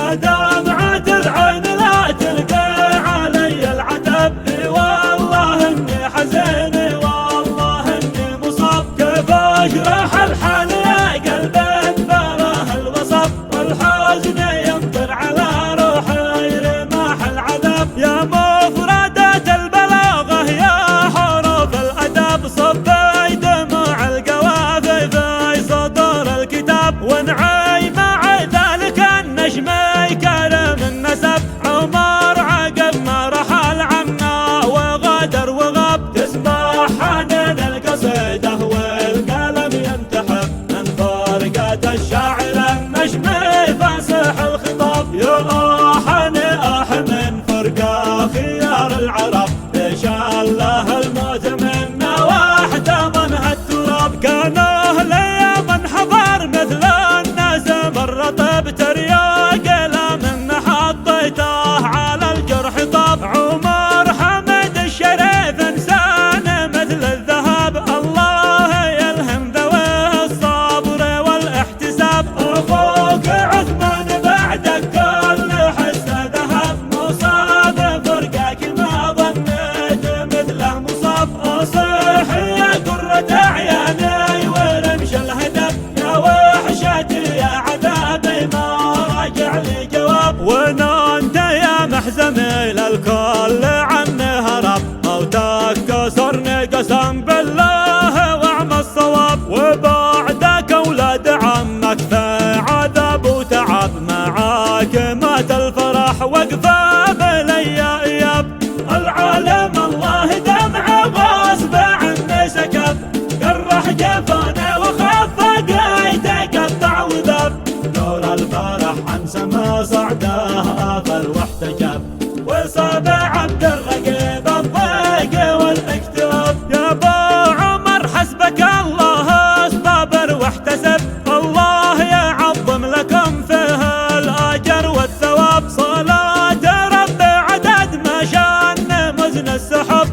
يا دمعة العين لا تلقى علي العتب، والله اني حزين والله اني مصاب، كيف اشرح الحال يا قلبي بره الوصف، والحزن يمطر على روحي رماح العذاب، يا مفردة البلاغة يا حروف الأدب، صبي دموع القوافي في صدور الكتاب، ونعي مع ذلك النجم كرم النسب، عمر عقب ما رحل عنا وغادر وغاب، تسمع حنين القصيدة والقلم ينتحب من فرقة الشاعر النجم فاسح الخطاب، يا آح من فرقة خيار العرب، ليش الله الموت منا واحتضنها التراب، كان أهلي من حضر مثل الناس بالرطب، ترياق لا من حطيته على الجرح طاب، عمر حمد الشريف انسان مثل الذهب، الله يلهم ذوي الصبر والاحتساب، اخوك عثمان بعدك كل حسه ذهب، مصاب فرقك ما ظنيت مثله مصاب، اصيح يا قرة اعياني ورمش الهدف، يا وحشتي يا عذابي ما راجع لي جواب، وين انت يا محزمي للكل عني هرب، موتك كسرني قسم بالله واعمى الصواب، وبعدك اولاد عمك في عذاب وتعب، معاك مات الفرح وقفه بلي اياب، العالم الله دمعه غصب عني سكب، جرح جفاني وخفق يتقطع وذاب، نور الفرح عن سما صعده افل واحتجب، وصاب عبد الرقيب الضيق والاكتئاب، يا ابو عمر حسبك الله اصطبر واحتسب، الله يعظم لكم فيه الاجر والثواب، صلاة ربي عدد ما شان مزن السحب.